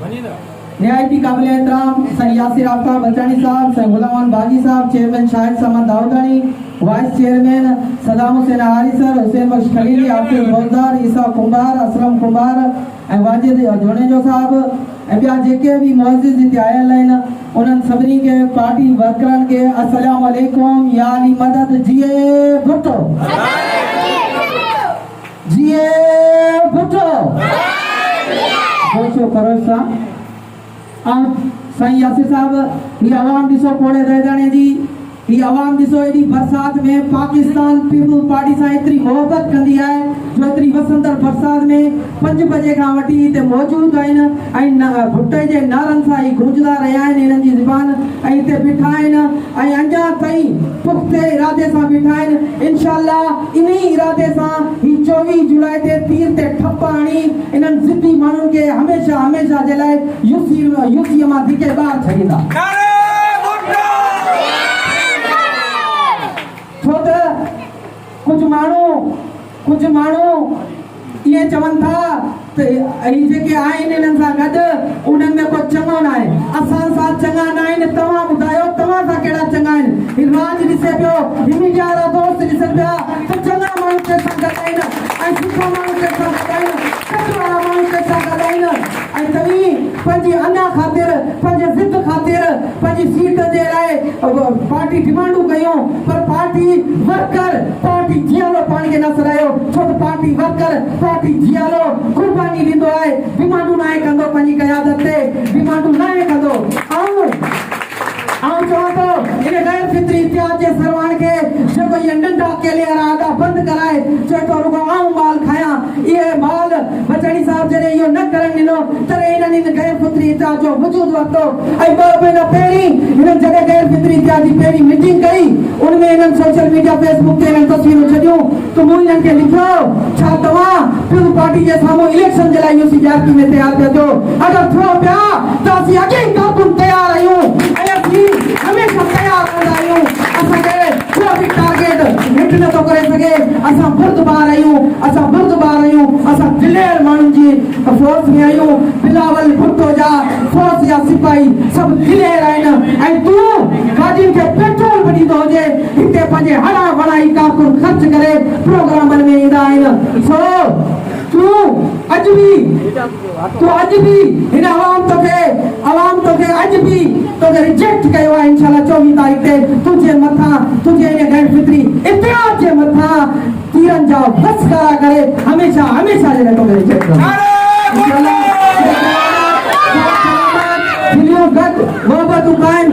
न्यायिकी काबिल एहतराम सैयद यासिर आफ्ताब बचानी साहब, सैयद गुलाम बागी साहब, चेयरमैन शाहिद समद दाऊदानी, वाइस चेयरमैन सदाम हुसैन हारी सर, हुसैन बख्श खलीली, आफिल फौजदार, ईसा कुंभार, असलम कुंभार ऐं वाजिद जोनेजो साहब ऐं ॿिया जेके भी मुअज़्ज़िज़ हिते आयल आहिनि उन्हनि सभिनी खे पार्टी वर्करनि खे अस्सलाम वालेकुम या अली मदद। जिए भुट्टो, जिए भुट्टो, जोशो करो सां। साईं यासिर साहब, ये आवाम दिसो कोड़े रह जाने जी, ये आवाम दिसो एडी बरसात में पाकिस्तान पीपल पार्टी सां एतरी मोहब्बत कंदी है जो एतरी वसंतर बरसात में 5 बजे का वठी ते मौजूद आहिनि ऐं भुट्टे जे नारनि सां ई गूंजदा रहिया आहिनि इन्हनि जी ज़ुबान ऐं हिते बीठा आहिनि ऐं अञा ताईं पुख़्ते इरादे सां बीठा आहिनि। इंशाअल्लाह इन इरादे सां ही 24 जुलाई ते तीर ते ठप हणी इन्हनि ज़िद्दी माण्हुनि खे हमेशा हमेशा जे लाइ यूसी मां धिके ॿाहिरि छॾींदा। छो त कुछ माण्हू ये चवन था तो ई जेके आहिनि इन्हनि सां गॾु उन्हनि में को चङो न आहे, असां सां चङा न आहिनि। तव्हां ॿुधायो तव्हां सां कहिड़ा चङा आहिनि? ही राज ॾिसे पियो, ही मीडिया वारा दोस्त ॾिसनि पिया त चङा माण्हू कंहिंसां गॾु आहिनि ऐं सुठा माण्हू कंहिंसां गॾु आहिनि, सच वारा माण्हू कंहिंसां गॾु आहिनि ऐं तव्हीं पंहिंजी अञा ख़ातिर, पंहिंजे ज़िद ख़ातिर, पंहिंजी सीट जे लाइ पार्टी डिमांडूं कयूं, पर पार्टी वर्कर पार्टी जियालो पाण खे न सरायो। छो त पार्टी वर्कर पार्टी जियालो कुर्बानी ॾींदो आहे, डिमांडूं न कंदो, पंहिंजी क़यादत ते डिमांडूं न कंदो। आऊं चवां थो इन गैर फितरी इतिहाद जे सरवाण खे जेको इहे नंढा केले वारा आदा बंदि कराए चए थो रुगो आऊं माल खायां, इहे माल बचाणी साहब जॾहिं इहो न करणु ॾिनो तॾहिं इन्हनि इन गैर फितरी इतिहाद जो वजूद वरितो ऐं 2 महीना पहिरीं हिननि जॾहिं गैर फितरी इतिहाद जी पहिरीं मीटिंग कई उनमें इन्हनि सोशल मीडिया फेसबुक ते इन्हनि तस्वीरूं छॾियूं त मूं इन्हनि खे लिखियो छा तव्हां पीपल पार्टी जे साम्हूं इलेक्शन जे लाइ यूसी जाती में तयार पिया थियो? अगरि थियो पिया त असीं अॻे ई कारकुन तयार आहियूं ऐं असीं हमेशा तयार रहंदा आहियूं। असांखे को बि टारगेट हिट नथो करे सघे। असां बुर्दबार आहियूं, असां बुर्दबार आहियूं, असां दिलेर माण्हुनि जी फोर्स में आहियूं। बिलावल भुट्टो जा फौज जा सिपाही सभु दिलेर आहिनि ऐं तूं गाॾियुनि खे पेट्रोल बि ॾींदो हुजे हिते पंहिंजे हणा वणाई कारकुन ख़र्च करे प्रोग्रामनि में ईंदा आहिनि। सो तूं अॼु बि हिन आवाम तोखे अॼु बि तोखे रिजेक्ट कयो आहे। इंशाअल्लाह 24 तारीख़ ते तुंहिंजे मथां, तुंहिंजे इन गैर फितरी इतिहाद जे मथां तीरनि जा बस करा करे हमेशा हमेशा जे लाइ तोखे रिजेक्ट कयो। इंशाअल्लाह मोहब्बतूं काइम